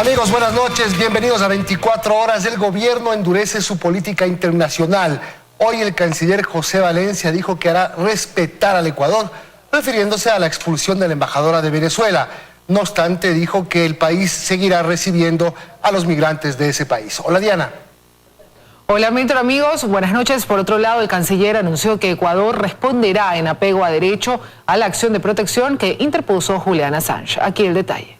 Amigos, buenas noches, bienvenidos a 24 horas. El gobierno endurece su política internacional. Hoy el canciller José Valencia dijo que hará respetar al Ecuador, refiriéndose a la expulsión de la embajadora de Venezuela. No obstante, dijo que el país seguirá recibiendo a los migrantes de ese país. Hola, Diana. Hola, Víctor, amigos. Buenas noches. Por otro lado, el canciller anunció que Ecuador responderá en apego a derecho a la acción de protección que interpuso Julian Assange. Aquí el detalle.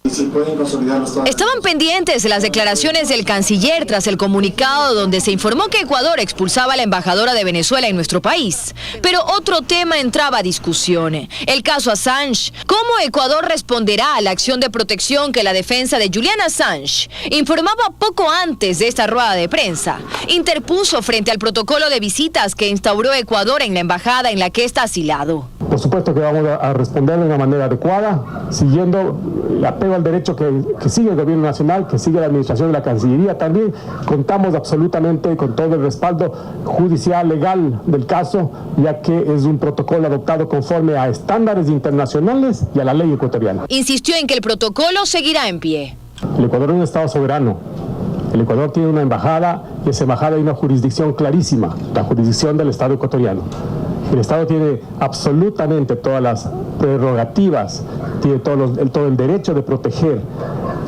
Estaban pendientes las declaraciones del canciller tras el comunicado donde se informó que Ecuador expulsaba a la embajadora de Venezuela en nuestro país. Pero otro tema entraba a discusión, el caso Assange. ¿Cómo Ecuador responderá a la acción de protección que la defensa de Julian Assange informaba poco antes de esta rueda de prensa? Interpuso frente al protocolo de visitas que instauró Ecuador en la embajada en la que está asilado. Por supuesto que vamos a responder de una manera adecuada, siguiendo el apego al derecho que sigue el gobierno nacional, que sigue la administración de la Cancillería. También contamos absolutamente con todo el respaldo judicial, legal del caso, ya que es un protocolo adoptado conforme a estándares internacionales y a la ley ecuatoriana. Insistió en que el protocolo seguirá en pie. El Ecuador es un Estado soberano. El Ecuador tiene una embajada y esa embajada hay una jurisdicción clarísima, la jurisdicción del Estado ecuatoriano. El Estado tiene absolutamente todas las prerrogativas, tiene todo el derecho de proteger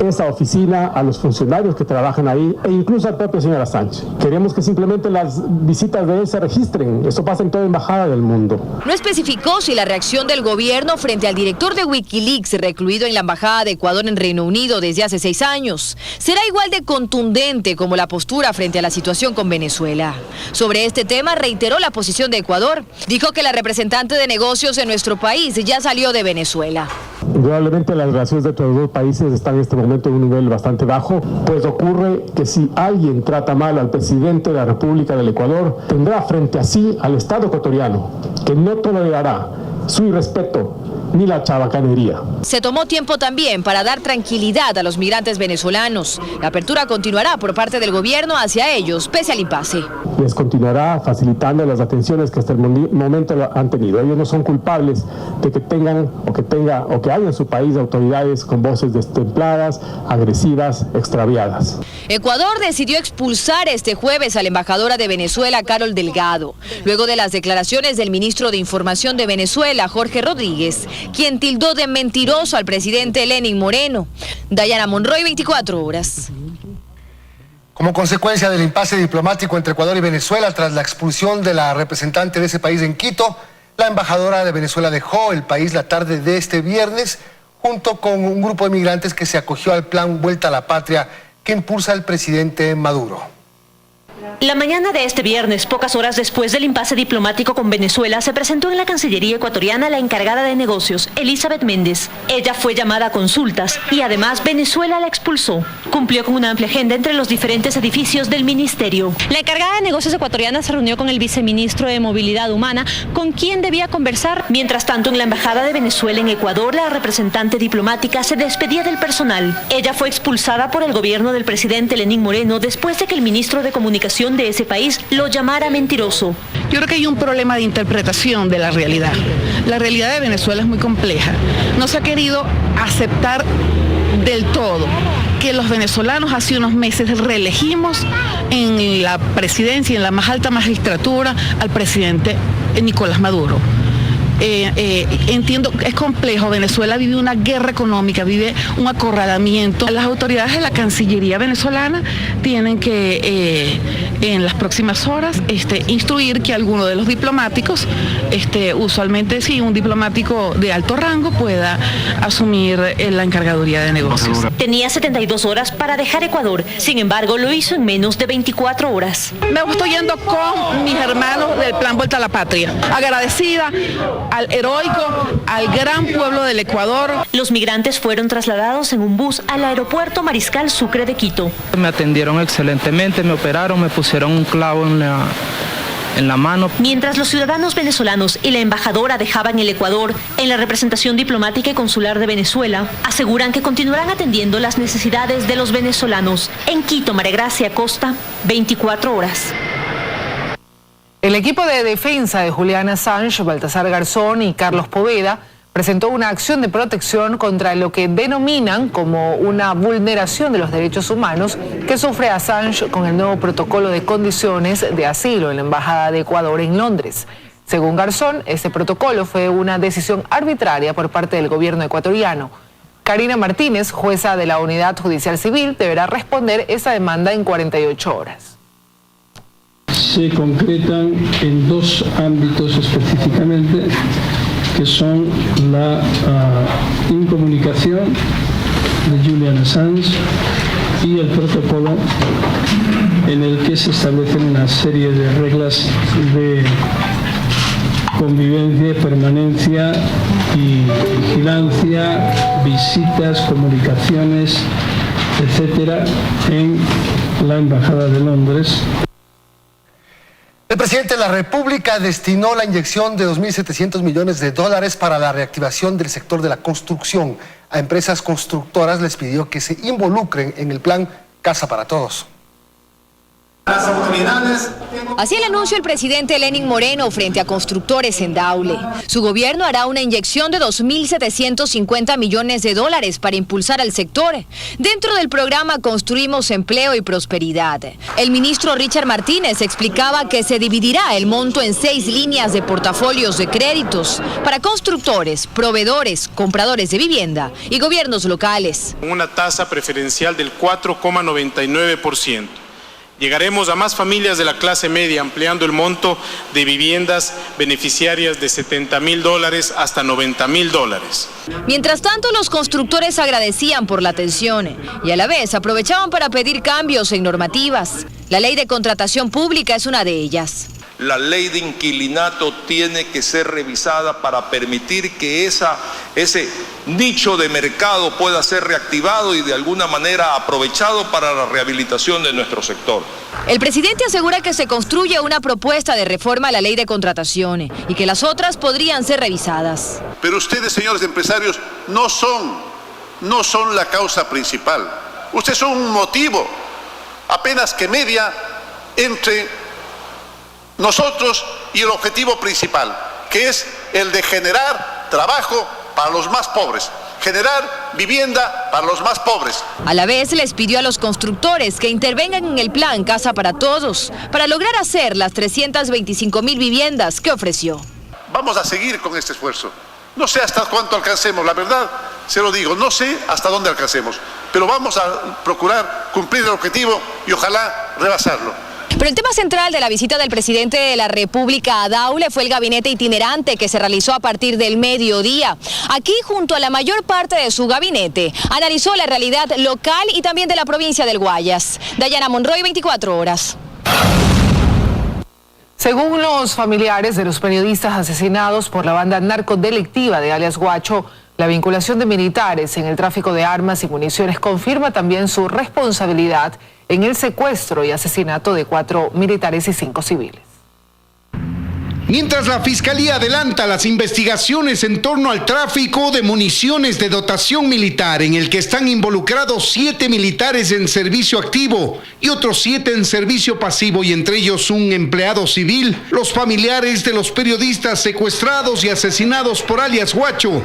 esa oficina, a los funcionarios que trabajan ahí e incluso al propio señor Assange. Queremos que simplemente las visitas de él se registren. Eso pasa en toda embajada del mundo. No especificó si la reacción del gobierno frente al director de Wikileaks, recluido en la embajada de Ecuador en Reino Unido desde hace 6 años, será igual de contundente como la postura frente a la situación con Venezuela. Sobre este tema reiteró la posición de Ecuador. Dijo que la representante de negocios en nuestro país ya salió de Venezuela. Indudablemente las relaciones entre los dos países están en este momento en un nivel bastante bajo, pues ocurre que si alguien trata mal al presidente de la República del Ecuador, tendrá frente a sí al Estado ecuatoriano, que no tolerará su irrespeto ni la chabacanería. Se tomó tiempo también para dar tranquilidad a los migrantes venezolanos. La apertura continuará por parte del gobierno hacia ellos, pese al impasse. Les continuará facilitando las atenciones que hasta el momento han tenido. Ellos no son culpables de que tengan o que haya en su país autoridades con voces destempladas, agresivas, extraviadas. Ecuador decidió expulsar este jueves a la embajadora de Venezuela, Carol Delgado, luego de las declaraciones del ministro de Información de Venezuela, Jorge Rodríguez, quien tildó de mentiroso al presidente Lenín Moreno. Dayana Monroy, 24 horas. Como consecuencia del impasse diplomático entre Ecuador y Venezuela tras la expulsión de la representante de ese país en Quito, la embajadora de Venezuela dejó el país la tarde de este viernes junto con un grupo de migrantes que se acogió al plan Vuelta a la Patria que impulsa el presidente Maduro. La mañana de este viernes, pocas horas después del impasse diplomático con Venezuela, se presentó en la Cancillería ecuatoriana la encargada de negocios, Elizabeth Méndez. Ella fue llamada a consultas y además Venezuela la expulsó. Cumplió con una amplia agenda entre los diferentes edificios del ministerio. La encargada de negocios ecuatoriana se reunió con el viceministro de Movilidad Humana, con quien debía conversar. Mientras tanto, en la embajada de Venezuela en Ecuador, la representante diplomática se despedía del personal. Ella fue expulsada por el gobierno del presidente Lenín Moreno después de que el ministro de Comunicación de ese país lo llamara mentiroso. Yo creo que hay un problema de interpretación de la realidad. La realidad de Venezuela es muy compleja. No se ha querido aceptar del todo que los venezolanos hace unos meses reelegimos en la presidencia y en la más alta magistratura al presidente Nicolás Maduro. Entiendo que es complejo. Venezuela vive una guerra económica, vive un acorralamiento. Las autoridades de la Cancillería venezolana tienen que en las próximas horas instruir que alguno de los diplomáticos, usualmente sí, un diplomático de alto rango pueda asumir la encargaduría de negocios. Tenía 72 horas para dejar Ecuador, sin embargo lo hizo en menos de 24 horas. Me estoy yendo con mis hermanos del Plan Vuelta a la Patria, agradecida al heroico, al gran pueblo del Ecuador. Los migrantes fueron trasladados en un bus al aeropuerto Mariscal Sucre de Quito. Me atendieron excelentemente, me operaron, me pusieron un clavo en la mano. Mientras los ciudadanos venezolanos y la embajadora dejaban el Ecuador, en la representación diplomática y consular de Venezuela aseguran que continuarán atendiendo las necesidades de los venezolanos. En Quito, María Gracia Costa, 24 horas. El equipo de defensa de Julian Assange, Baltasar Garzón y Carlos Poveda, presentó una acción de protección contra lo que denominan como una vulneración de los derechos humanos que sufre Assange con el nuevo protocolo de condiciones de asilo en la Embajada de Ecuador en Londres. Según Garzón, este protocolo fue una decisión arbitraria por parte del gobierno ecuatoriano. Karina Martínez, jueza de la Unidad Judicial Civil, deberá responder esa demanda en 48 horas. Se concretan en dos ámbitos específicamente, que son la incomunicación de Julian Assange y el protocolo en el que se establecen una serie de reglas de convivencia, permanencia y vigilancia, visitas, comunicaciones, etcétera, en la Embajada de Londres. El presidente de la República destinó la inyección de 2.700 millones de dólares para la reactivación del sector de la construcción. A empresas constructoras les pidió que se involucren en el plan Casa para Todos. Las autoridades... Así el anuncio el presidente Lenín Moreno frente a constructores en Daule. Su gobierno hará una inyección de 2.750 millones de dólares para impulsar al sector. Dentro del programa Construimos Empleo y Prosperidad. El ministro Richard Martínez explicaba que se dividirá el monto en 6 líneas de portafolios de créditos para constructores, proveedores, compradores de vivienda y gobiernos locales. Una tasa preferencial del 4,99%. Llegaremos a más familias de la clase media, ampliando el monto de viviendas beneficiarias de $70.000 hasta $90.000. Mientras tanto, los constructores agradecían por la atención y a la vez aprovechaban para pedir cambios en normativas. La ley de contratación pública es una de ellas. La ley de inquilinato tiene que ser revisada para permitir que ese nicho de mercado pueda ser reactivado y de alguna manera aprovechado para la rehabilitación de nuestro sector. El presidente asegura que se construye una propuesta de reforma a la ley de contratación y que las otras podrían ser revisadas. Pero ustedes, señores empresarios, no son la causa principal. Ustedes son un motivo, apenas que media entre nosotros y el objetivo principal, que es el de generar trabajo para los más pobres, generar vivienda para los más pobres. A la vez les pidió a los constructores que intervengan en el plan Casa para Todos para lograr hacer las 325.000 viviendas que ofreció. Vamos a seguir con este esfuerzo. No sé hasta cuánto alcancemos, la verdad, se lo digo, no sé hasta dónde alcancemos, pero vamos a procurar cumplir el objetivo y ojalá rebasarlo. Pero el tema central de la visita del presidente de la República a Daule fue el gabinete itinerante que se realizó a partir del mediodía. Aquí, junto a la mayor parte de su gabinete, analizó la realidad local y también de la provincia del Guayas. Dayana Monroy, 24 horas. Según los familiares de los periodistas asesinados por la banda narcodelictiva de alias Guacho, la vinculación de militares en el tráfico de armas y municiones confirma también su responsabilidad en el secuestro y asesinato de 4 militares y 5 civiles. Mientras la Fiscalía adelanta las investigaciones en torno al tráfico de municiones de dotación militar, en el que están involucrados 7 militares en servicio activo y otros 7 en servicio pasivo, y entre ellos un empleado civil, los familiares de los periodistas secuestrados y asesinados por alias Guacho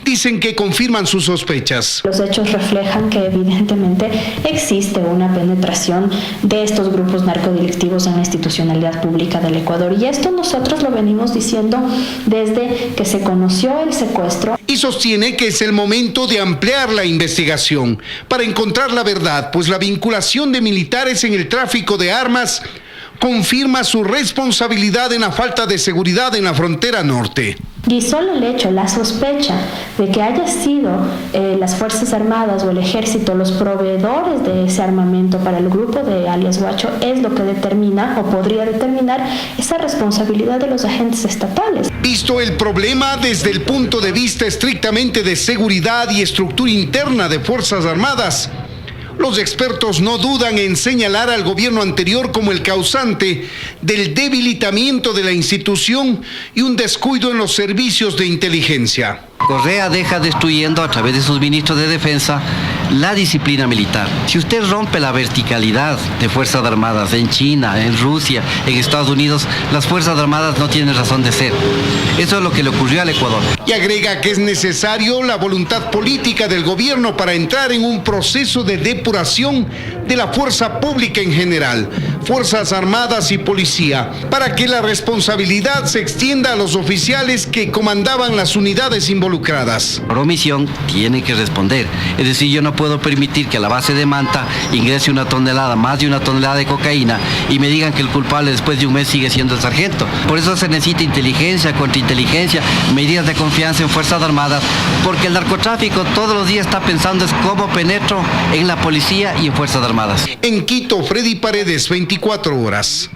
dicen que confirman sus sospechas. Los hechos reflejan que evidentemente existe una penetración de estos grupos narcodelictivos en la institucionalidad pública del Ecuador, y esto nosotros lo venimos diciendo desde que se conoció el secuestro. Y sostiene que es el momento de ampliar la investigación para encontrar la verdad, pues la vinculación de militares en el tráfico de armas confirma su responsabilidad en la falta de seguridad en la frontera norte. Y solo el hecho, la sospecha de que haya sido las Fuerzas Armadas o el Ejército los proveedores de ese armamento para el grupo de alias Guacho es lo que determina o podría determinar esa responsabilidad de los agentes estatales. Visto el problema desde el punto de vista estrictamente de seguridad y estructura interna de Fuerzas Armadas, los expertos no dudan en señalar al gobierno anterior como el causante del debilitamiento de la institución y un descuido en los servicios de inteligencia. Correa deja destruyendo a través de sus ministros de defensa la disciplina militar. Si usted rompe la verticalidad de Fuerzas Armadas en China, en Rusia, en Estados Unidos, las Fuerzas Armadas no tienen razón de ser. Eso es lo que le ocurrió al Ecuador. Y agrega que es necesario la voluntad política del gobierno para entrar en un proceso de depuración de la fuerza pública en general, Fuerzas Armadas y Policía, para que la responsabilidad se extienda a los oficiales que comandaban las unidades involucradas. Por omisión tienen que responder. Es decir, yo no puedo permitir que a la base de Manta ingrese más de una tonelada de cocaína y me digan que el culpable después de un mes sigue siendo el sargento. Por eso se necesita inteligencia, contrainteligencia, medidas de confianza en Fuerzas Armadas, porque el narcotráfico todos los días está pensando es cómo penetro en la policía y en Fuerzas Armadas. En Quito, Freddy Paredes, 24 horas.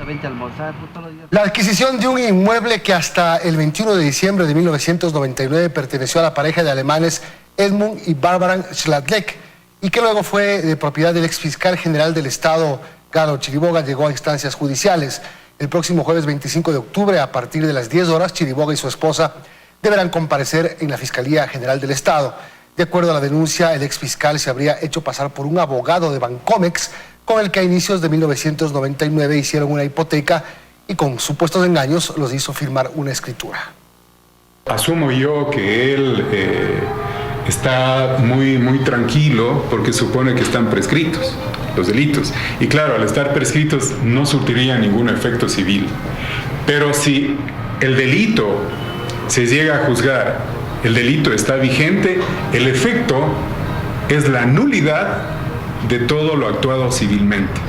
La adquisición de un inmueble que hasta el 21 de diciembre de 1999 perteneció a la pareja de alemanes Edmund y Barbara Schladleck y que luego fue de propiedad del exfiscal general del Estado, Galo Chiriboga, llegó a instancias judiciales. El próximo jueves 25 de octubre, a partir de las 10 horas, Chiriboga y su esposa deberán comparecer en la Fiscalía General del Estado. De acuerdo a la denuncia, el exfiscal se habría hecho pasar por un abogado de Bancomex con el que a inicios de 1999 hicieron una hipoteca y con supuestos engaños los hizo firmar una escritura. Asumo yo que él está muy tranquilo porque supone que están prescritos los delitos. Y claro, al estar prescritos no surtiría ningún efecto civil. Pero si el delito se llega a juzgar, el delito está vigente, el efecto es la nulidad de todo lo actuado civilmente.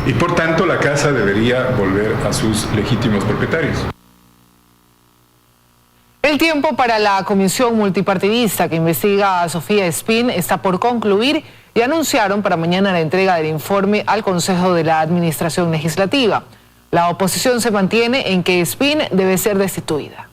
Y por tanto la casa debería volver a sus legítimos propietarios. El tiempo para la comisión multipartidista que investiga a Sofía Espín está por concluir y anunciaron para mañana la entrega del informe al Consejo de la Administración Legislativa. La oposición se mantiene en que Espín debe ser destituida.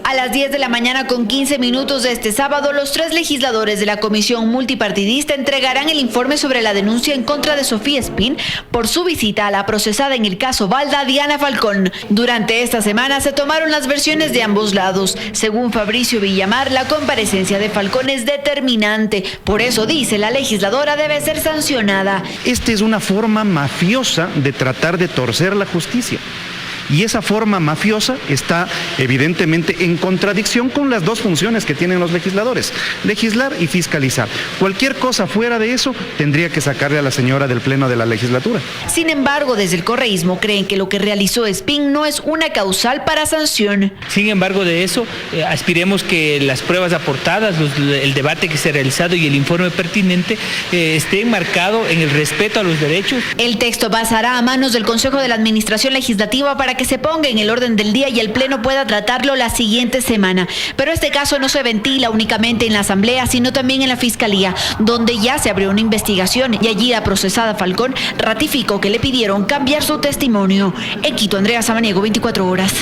A las 10 de la mañana con 15 minutos de este sábado, los 3 legisladores de la comisión multipartidista entregarán el informe sobre la denuncia en contra de Sofía Espín por su visita a la procesada en el caso Balda, Diana Falcón. Durante esta semana se tomaron las versiones de ambos lados. Según Fabricio Villamar, la comparecencia de Falcón es determinante. Por eso, dice, la legisladora debe ser sancionada. Esta es una forma mafiosa de tratar de torcer la justicia. Y esa forma mafiosa está evidentemente en contradicción con las dos funciones que tienen los legisladores, legislar y fiscalizar. Cualquier cosa fuera de eso tendría que sacarle a la señora del Pleno de la legislatura. Sin embargo, desde el correísmo creen que lo que realizó Espín no es una causal para sanción. Sin embargo, de eso aspiremos que las pruebas aportadas, el debate que se ha realizado y el informe pertinente esté enmarcado en el respeto a los derechos. El texto pasará a manos del Consejo de la Administración Legislativa para que se ponga en el orden del día y el Pleno pueda tratarlo la siguiente semana. Pero este caso no se ventila únicamente en la Asamblea, sino también en la Fiscalía, donde ya se abrió una investigación y allí la procesada Falcón ratificó que le pidieron cambiar su testimonio. En Quito, Andrea Samaniego, 24 horas.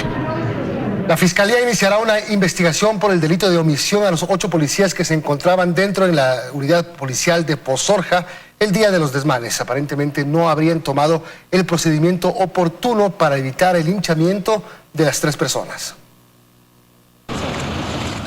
La Fiscalía iniciará una investigación por el delito de omisión a los 8 policías que se encontraban dentro de la unidad policial de Pozorja el día de los desmanes. Aparentemente no habrían tomado el procedimiento oportuno para evitar el linchamiento de las 3 personas.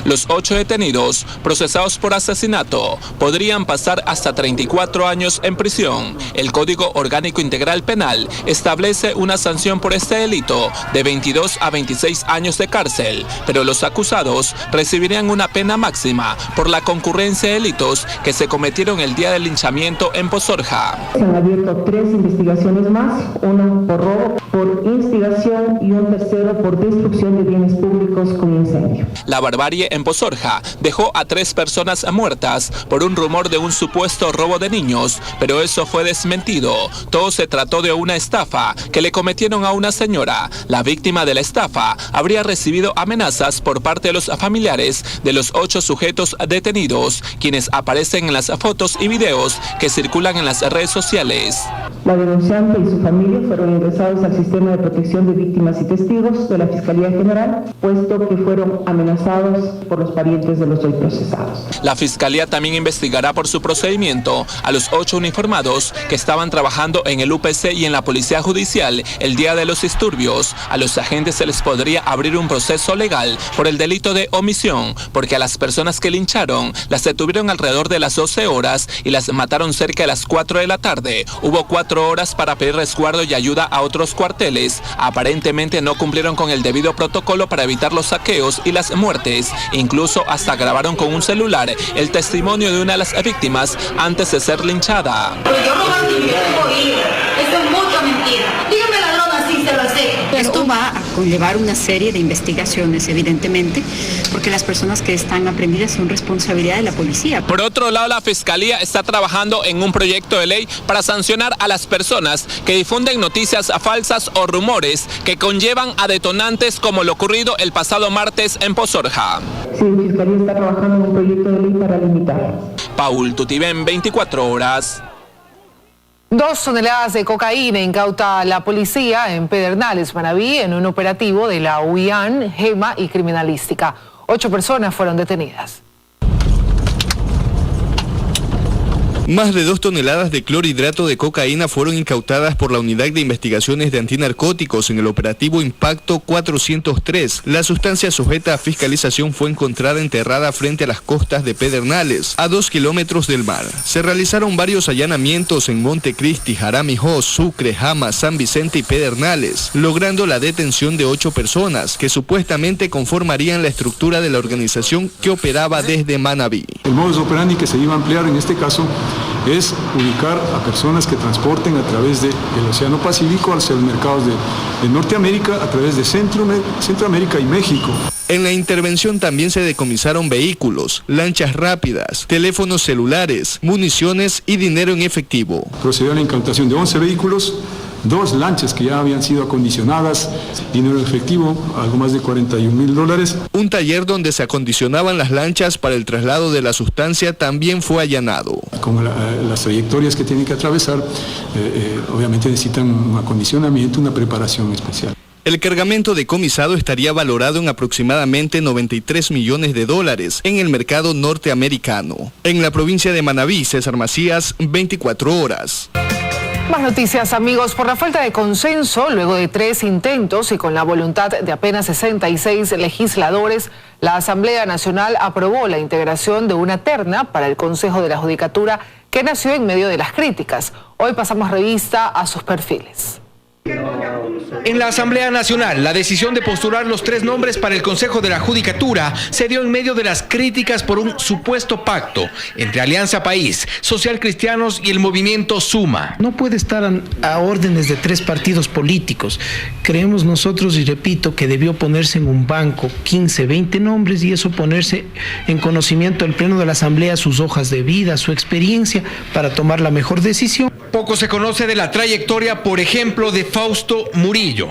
Los 8 detenidos, procesados por asesinato, podrían pasar hasta 34 años en prisión. El Código Orgánico Integral Penal establece una sanción por este delito de 22 a 26 años de cárcel, pero los acusados recibirían una pena máxima por la concurrencia de delitos que se cometieron el día del linchamiento en Pozorja. Se han abierto 3 investigaciones más, una por robo, por instigación y un tercero por destrucción de bienes públicos con incendio. La barbarie en Pozorja dejó a 3 personas muertas por un rumor de un supuesto robo de niños, pero eso fue desmentido. Todo se trató de una estafa que le cometieron a una señora. La víctima de la estafa habría recibido amenazas por parte de los familiares de los 8 sujetos detenidos, quienes aparecen en las fotos y videos que circulan en las redes sociales. La denunciante y su familia fueron ingresados al sistema de protección de víctimas y testigos de la Fiscalía General, puesto que fueron amenazados por los parientes de los hoy procesados. La Fiscalía también investigará por su procedimiento a los 8 uniformados que estaban trabajando en el UPC y en la Policía Judicial el día de los disturbios. A los agentes se les podría abrir un proceso legal por el delito de omisión, porque a las personas que lincharon las detuvieron alrededor de las 12 horas y las mataron cerca de las 4 de la tarde. Hubo 4 horas para pedir resguardo y ayuda a otros cuarteles. Aparentemente no cumplieron con el debido protocolo para evitar los saqueos y las muertes. Incluso hasta grabaron con un celular el testimonio de una de las víctimas antes de ser linchada. Pero yo robar mi vida, eso es mucha mentira. Dígame ladrón así, se lo sé. Esto va a conllevar una serie de investigaciones, evidentemente, porque las personas que están aprendidas son responsabilidad de la policía. Por otro lado, la Fiscalía está trabajando en un proyecto de ley para sancionar a las personas que difunden noticias falsas o rumores que conllevan a detonantes como lo ocurrido el pasado martes en Pozorja. Sí, la Fiscalía está trabajando en un proyecto de ley para limitarlo. Paul Tutibén, 24 horas. 2 toneladas de cocaína incauta la policía en Pedernales, Manabí, en un operativo de la UIAN, GEMA y Criminalística. 8 personas fueron detenidas. Más de 2 toneladas de clorhidrato de cocaína fueron incautadas por la Unidad de Investigaciones de Antinarcóticos en el operativo Impacto 403. La sustancia sujeta a fiscalización fue encontrada enterrada frente a las costas de Pedernales, a 2 kilómetros del mar. Se realizaron varios allanamientos en Montecristi, Jaramijó, Sucre, Jama, San Vicente y Pedernales, logrando la detención de 8 personas que supuestamente conformarían la estructura de la organización que operaba desde Manabí. El modus operandi que se iba a emplear en este caso es ubicar a personas que transporten a través del Océano Pacífico hacia los mercados de Norteamérica, a través de Centroamérica y México. En la intervención también se decomisaron vehículos, lanchas rápidas, teléfonos celulares, municiones y dinero en efectivo. Procedió a la incautación de 11 vehículos, 2 lanchas que ya habían sido acondicionadas, dinero en efectivo, algo más de $41,000. Un taller donde se acondicionaban las lanchas para el traslado de la sustancia también fue allanado. Como las trayectorias que tienen que atravesar, obviamente necesitan un acondicionamiento, una preparación especial. El cargamento decomisado estaría valorado en aproximadamente $93 millones en el mercado norteamericano. En la provincia de Manabí, César Macías, 24 horas. Más noticias, amigos. Por la falta de consenso, luego de 3 intentos y con la voluntad de apenas 66 legisladores, la Asamblea Nacional aprobó la integración de una terna para el Consejo de la Judicatura que nació en medio de las críticas. Hoy pasamos revista a sus perfiles. En la Asamblea Nacional, la decisión de postular los 3 nombres para el Consejo de la Judicatura se dio en medio de las críticas por un supuesto pacto entre Alianza País, Social Cristianos y el movimiento Suma. No puede estar a órdenes de 3 partidos políticos. Creemos nosotros, y repito, que debió ponerse en un banco 15, 20 nombres y eso ponerse en conocimiento del Pleno de la Asamblea, sus hojas de vida, su experiencia para tomar la mejor decisión. Poco se conoce de la trayectoria, por ejemplo, de Fausto Murillo,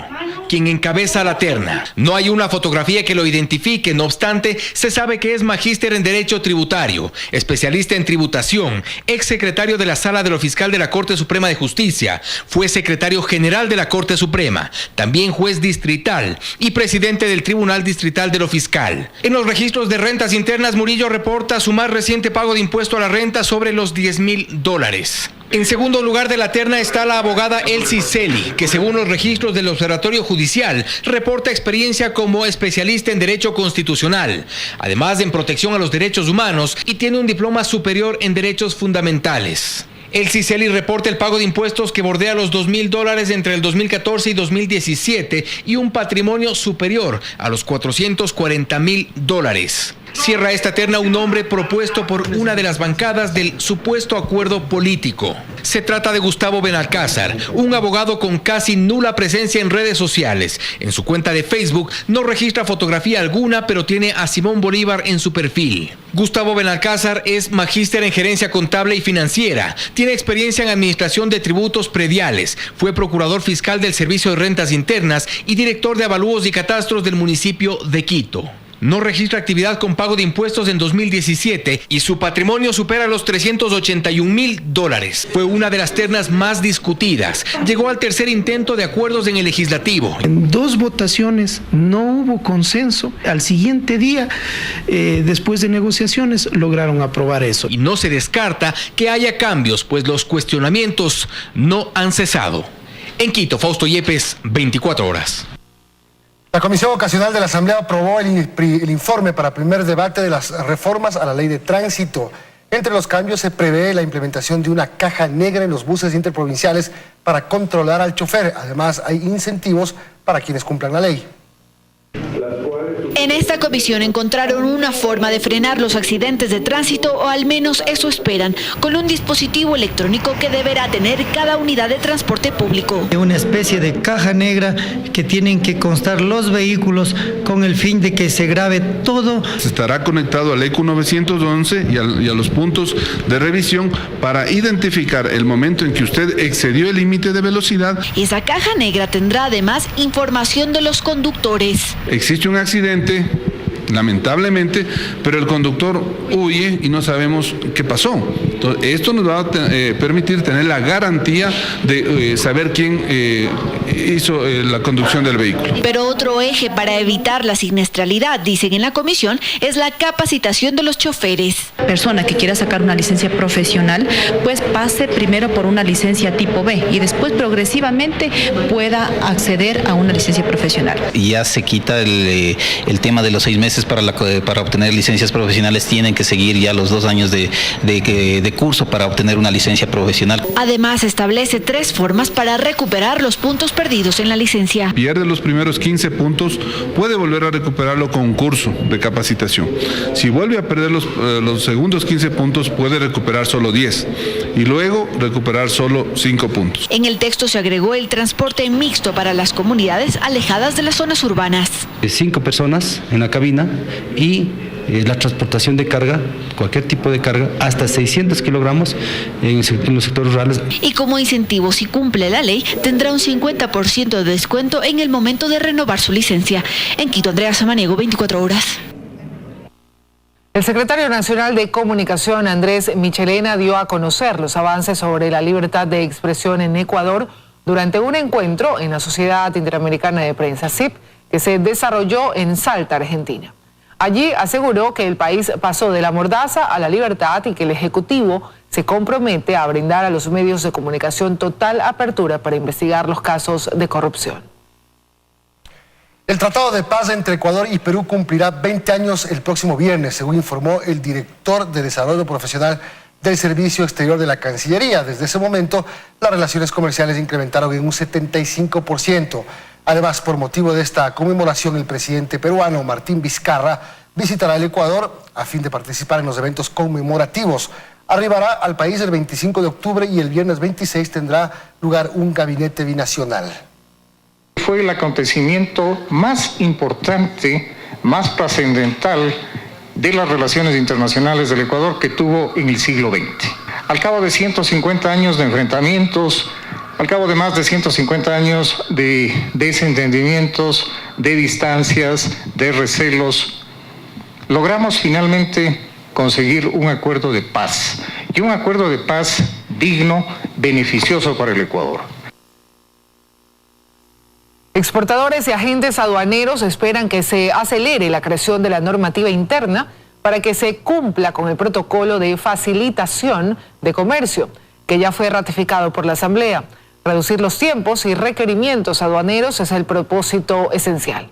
quien encabeza la terna. No hay una fotografía que lo identifique, no obstante, se sabe que es magíster en Derecho Tributario, especialista en tributación, exsecretario de la Sala de lo Fiscal de la Corte Suprema de Justicia, fue secretario general de la Corte Suprema, también juez distrital y presidente del Tribunal Distrital de lo Fiscal. En los registros de rentas internas, Murillo reporta su más reciente pago de impuesto a la renta sobre los $10,000. En segundo lugar de la terna está la abogada Elsie Celi, que según los registros del Observatorio Judicial reporta experiencia como especialista en Derecho Constitucional, además de en protección a los derechos humanos, y tiene un diploma superior en Derechos Fundamentales. Elsie Celi reporta el pago de impuestos que bordea los $2,000 entre el 2014 y 2017 y un patrimonio superior a los $440,000. Cierra esta terna un nombre propuesto por una de las bancadas del supuesto acuerdo político. Se trata de Gustavo Benalcázar, un abogado con casi nula presencia en redes sociales. En su cuenta de Facebook no registra fotografía alguna, pero tiene a Simón Bolívar en su perfil. Gustavo Benalcázar es magíster en gerencia contable y financiera. Tiene experiencia en administración de tributos prediales. Fue procurador fiscal del Servicio de Rentas Internas y director de avalúos y catastros del municipio de Quito. no registra actividad con pago de impuestos en 2017 y su patrimonio supera los $381,000. Fue una de las ternas más discutidas. Llegó al tercer intento de acuerdos en el legislativo. En 2 votaciones no hubo consenso. Al siguiente día, después de negociaciones, lograron aprobar eso. Y no se descarta que haya cambios, pues los cuestionamientos no han cesado. En Quito, Fausto Yepes, 24 horas. La Comisión Ocasional de la Asamblea aprobó el informe para primer debate de las reformas a la Ley de Tránsito. Entre los cambios se prevé la implementación de una caja negra en los buses interprovinciales para controlar al chofer. Además, hay incentivos para quienes cumplan la ley. En esta comisión encontraron una forma de frenar los accidentes de tránsito, o al menos eso esperan, con un dispositivo electrónico que deberá tener cada unidad de transporte público. Una especie de caja negra que tienen que constar los vehículos con el fin de que se grabe todo. Estará conectado al ECU 911 y a los puntos de revisión para identificar el momento en que usted excedió el límite de velocidad. Esa caja negra tendrá además información de los conductores. Existe un accidente, lamentablemente, pero el conductor huye y no sabemos qué pasó. Entonces, esto nos va a permitir tener la garantía de saber quién hizo la conducción del vehículo. Pero otro eje para evitar la siniestralidad, dicen en la comisión, es la capacitación de los choferes. Persona que quiera sacar una licencia profesional, pues pase primero por una licencia tipo B y después progresivamente pueda acceder a una licencia profesional. Y ya se quita el tema de los 6 meses para obtener licencias profesionales. Tienen que seguir ya los 2 años de curso para obtener una licencia profesional. Además, establece 3 formas para recuperar los puntos perdidos en la licencia. Pierde los primeros 15 puntos, puede volver a recuperarlo con un curso de capacitación. Si vuelve a perder los segundos 15 puntos, puede recuperar solo 10 y luego recuperar solo 5 puntos. En el texto se agregó el transporte mixto para las comunidades alejadas de las zonas urbanas. 5 personas en la cabina y la transportación de carga, cualquier tipo de carga, hasta 600 kilogramos en los sectores rurales. Y como incentivo, si cumple la ley, tendrá un 50% de descuento en el momento de renovar su licencia. En Quito, Andrea Samaniego, 24 horas. El secretario nacional de Comunicación, Andrés Michelena, dio a conocer los avances sobre la libertad de expresión en Ecuador durante un encuentro en la Sociedad Interamericana de Prensa, SIP, que se desarrolló en Salta, Argentina. Allí aseguró que el país pasó de la mordaza a la libertad y que el Ejecutivo se compromete a brindar a los medios de comunicación total apertura para investigar los casos de corrupción. El Tratado de Paz entre Ecuador y Perú cumplirá 20 años el próximo viernes, según informó el director de Desarrollo Profesional del Servicio Exterior de la Cancillería. Desde ese momento, las relaciones comerciales incrementaron en un 75%. Además, por motivo de esta conmemoración, el presidente peruano Martín Vizcarra visitará el Ecuador a fin de participar en los eventos conmemorativos. Arribará al país el 25 de octubre y el viernes 26 tendrá lugar un gabinete binacional. Fue el acontecimiento más importante, más trascendental de las relaciones internacionales del Ecuador que tuvo en el siglo XX. Al cabo de 150 años de enfrentamientos, al cabo de más de 150 años de desentendimientos, de distancias, de recelos, logramos finalmente conseguir un acuerdo de paz, y un acuerdo de paz digno, beneficioso para el Ecuador. Exportadores y agentes aduaneros esperan que se acelere la creación de la normativa interna para que se cumpla con el protocolo de facilitación de comercio, que ya fue ratificado por la Asamblea. Reducir los tiempos y requerimientos aduaneros es el propósito esencial.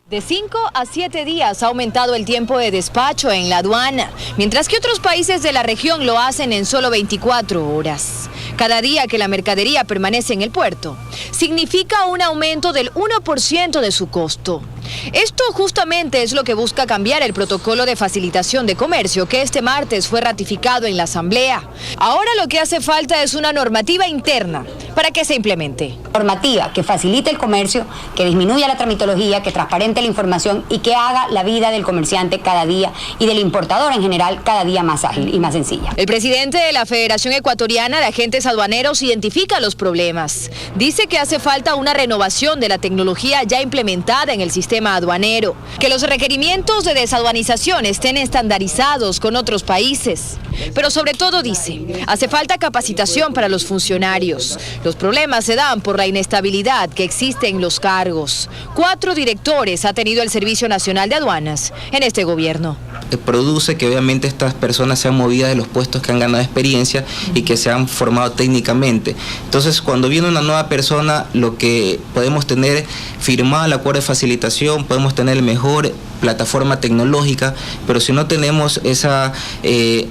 De 5 a 7 días ha aumentado el tiempo de despacho en la aduana, mientras que otros países de la región lo hacen en solo 24 horas. Cada día que la mercadería permanece en el puerto, significa un aumento del 1% de su costo. Esto justamente es lo que busca cambiar el protocolo de facilitación de comercio que este martes fue ratificado en la Asamblea. Ahora lo que hace falta es una normativa interna para que se implemente. Normativa que facilite el comercio, que disminuya la tramitología, que transparente la información y que haga la vida del comerciante cada día y del importador en general cada día más ágil y más sencilla. El presidente de la Federación Ecuatoriana de Agentes Aduaneros identifica los problemas. Dice que hace falta una renovación de la tecnología ya implementada en el sistema sistema aduanero, que los requerimientos de desaduanización estén estandarizados con otros países. Pero sobre todo dice, hace falta capacitación para los funcionarios. Los problemas se dan por la inestabilidad que existe en los cargos. 4 directores ha tenido el Servicio Nacional de Aduanas en este gobierno. Produce que obviamente estas personas sean movidas de los puestos que han ganado experiencia y que se han formado técnicamente. Entonces, cuando viene una nueva persona, lo que podemos tener firmado el acuerdo de facilitación, podemos tener el mejor plataforma tecnológica, pero si no tenemos esa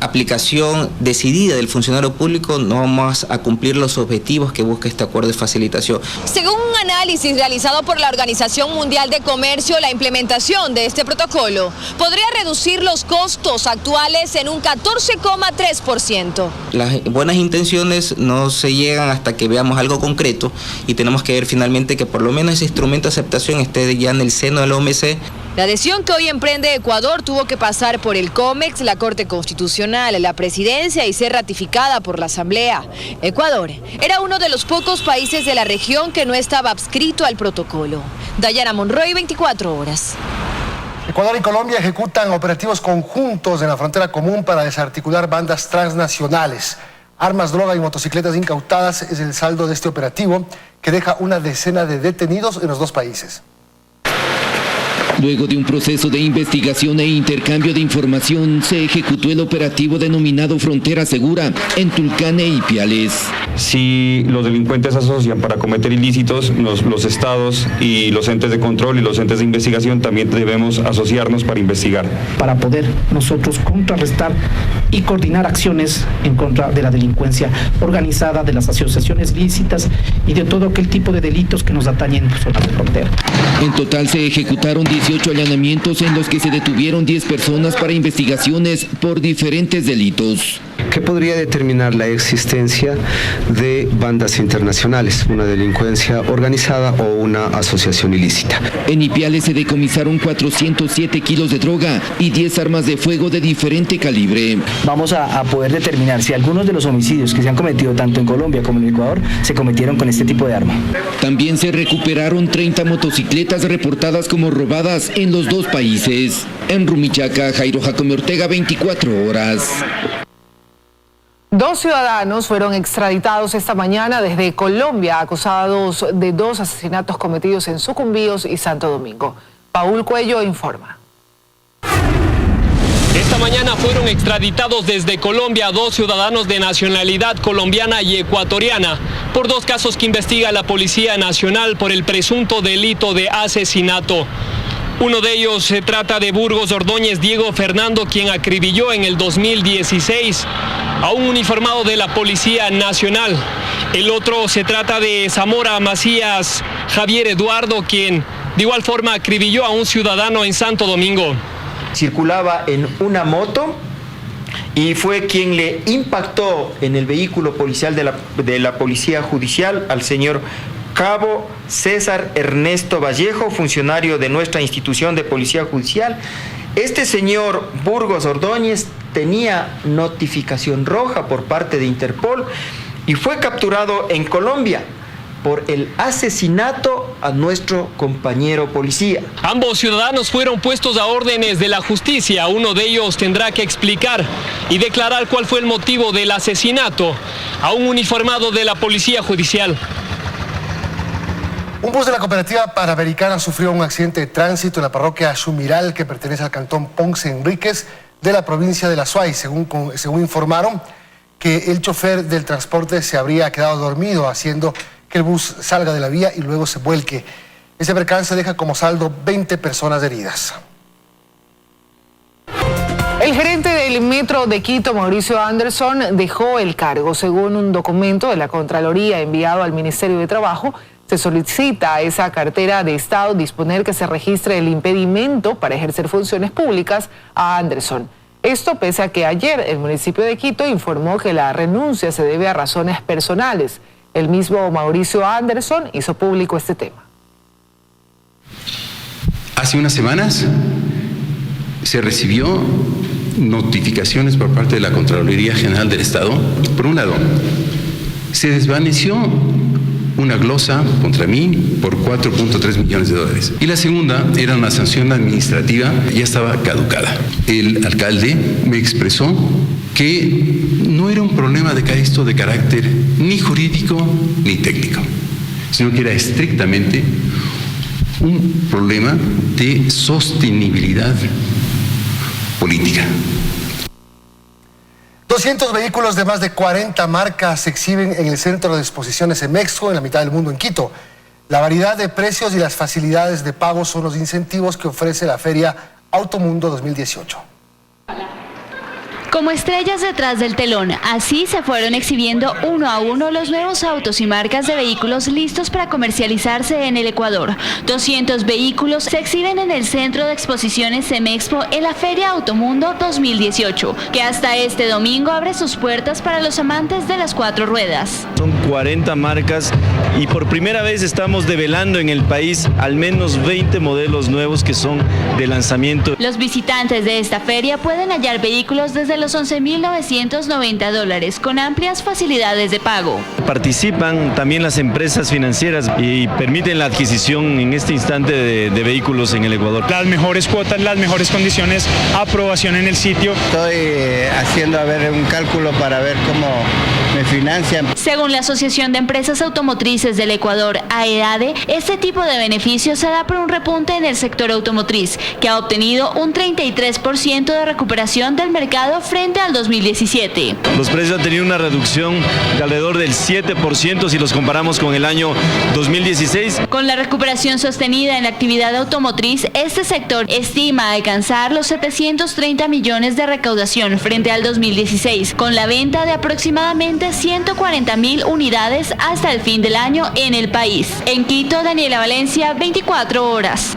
aplicación decidida del funcionario público, no vamos a cumplir los objetivos que busca este acuerdo de facilitación. Según un análisis realizado por la Organización Mundial de Comercio, la implementación de este protocolo podría reducir los costos actuales en un 14,3%. Las buenas intenciones no se llegan hasta que veamos algo concreto y tenemos que ver finalmente que por lo menos ese instrumento de aceptación esté ya en el seno de la OMC. La adhesión que hoy emprende Ecuador tuvo que pasar por el COMEX, la Corte Constitucional, la Presidencia y ser ratificada por la Asamblea. Ecuador era uno de los pocos países de la región que no estaba adscrito al protocolo. Dayana Monroy, 24 horas. Ecuador y Colombia ejecutan operativos conjuntos en la frontera común para desarticular bandas transnacionales. Armas, droga y motocicletas incautadas es el saldo de este operativo, que deja una decena de detenidos en los dos países. Luego de un proceso de investigación e intercambio de información, se ejecutó el operativo denominado Frontera Segura en Tulcán e Ipiales. Si los delincuentes se asocian para cometer ilícitos, los estados y los entes de control y los entes de investigación también debemos asociarnos para investigar. Para poder nosotros contrarrestar y coordinar acciones en contra de la delincuencia organizada, de las asociaciones lícitas y de todo aquel tipo de delitos que nos atañen en zonas de frontera. En total se ejecutaron 18 allanamientos en los que se detuvieron 10 personas para investigaciones por diferentes delitos. ¿Qué podría determinar la existencia de bandas internacionales, una delincuencia organizada o una asociación ilícita? En Ipiales se decomisaron 407 kilos de droga y 10 armas de fuego de diferente calibre. Vamos a poder determinar si algunos de los homicidios que se han cometido tanto en Colombia como en Ecuador se cometieron con este tipo de arma. También se recuperaron 30 motocicletas reportadas como robadas en los dos países. En Rumichaca, Jairo Jacome Ortega, 24 horas. 2 ciudadanos fueron extraditados esta mañana desde Colombia, acusados de 2 asesinatos cometidos en Sucumbíos y Santo Domingo. Paul Cuello informa. Esta mañana fueron extraditados desde Colombia 2 ciudadanos de nacionalidad colombiana y ecuatoriana por 2 casos que investiga la Policía Nacional por el presunto delito de asesinato. Uno de ellos se trata de Burgos Ordóñez Diego Fernando, quien acribilló en el 2016 a un uniformado de la Policía Nacional. El otro se trata de Zamora Macías Javier Eduardo, quien de igual forma acribilló a un ciudadano en Santo Domingo. Circulaba en una moto y fue quien le impactó en el vehículo policial de la Policía Judicial al señor Cabo César Ernesto Vallejo, funcionario de nuestra institución de Policía Judicial. Este señor Burgos Ordóñez tenía notificación roja por parte de Interpol y fue capturado en Colombia por el asesinato a nuestro compañero policía. Ambos ciudadanos fueron puestos a órdenes de la justicia. Uno de ellos tendrá que explicar y declarar cuál fue el motivo del asesinato a un uniformado de la Policía Judicial. Un bus de la cooperativa Panamericana sufrió un accidente de tránsito en la parroquia Chumiral, que pertenece al cantón Ponce Enríquez de la provincia de La Suay. Según informaron, que el chofer del transporte se habría quedado dormido, haciendo que el bus salga de la vía y luego se vuelque. Ese percance deja como saldo 20 personas heridas. El gerente del Metro de Quito, Mauricio Anderson, dejó el cargo. Según un documento de la Contraloría enviado al Ministerio de Trabajo, se solicita a esa cartera de Estado disponer que se registre el impedimento para ejercer funciones públicas a Anderson. Esto pese a que ayer el municipio de Quito informó que la renuncia se debe a razones personales. El mismo Mauricio Anderson hizo público este tema. Hace unas semanas se recibió notificaciones por parte de la Contraloría General del Estado. Por un lado, se desvaneció una glosa contra mí por 4.3 millones de dólares. Y la segunda era una sanción administrativa, ya estaba caducada. El alcalde me expresó que no era un problema de esto de carácter ni jurídico ni técnico, sino que era estrictamente un problema de sostenibilidad política. 200 vehículos de más de 40 marcas se exhiben en el Centro de Exposiciones Emexpo, en la mitad del mundo, en Quito. La variedad de precios y las facilidades de pago son los incentivos que ofrece la Feria Automundo 2018. Como estrellas detrás del telón, así se fueron exhibiendo uno a uno los nuevos autos y marcas de vehículos listos para comercializarse en el Ecuador. 200 vehículos se exhiben en el Centro de Exposiciones Semexpo en la Feria Automundo 2018, que hasta este domingo abre sus puertas para los amantes de las 4 ruedas. Son 40 marcas y por primera vez estamos develando en el país al menos 20 modelos nuevos que son de lanzamiento. Los visitantes de esta feria pueden hallar vehículos desde los $11.990 con amplias facilidades de pago. Participan también las empresas financieras y permiten la adquisición en este instante de vehículos en el Ecuador. Las mejores cuotas, las mejores condiciones, aprobación en el sitio. Estoy haciendo un cálculo para ver cómo me financian. Según la Asociación de Empresas Automotrices del Ecuador, AEADE, este tipo de beneficios se da por un repunte en el sector automotriz, que ha obtenido un 33% de recuperación del mercado frente al 2017. Los precios han tenido una reducción de alrededor del 7% si los comparamos con el año 2016. Con la recuperación sostenida en la actividad automotriz, este sector estima alcanzar los 730 millones de recaudación frente al 2016, con la venta de aproximadamente 140.000 unidades hasta el fin del año en el país. En Quito, Daniela Valencia, 24 horas.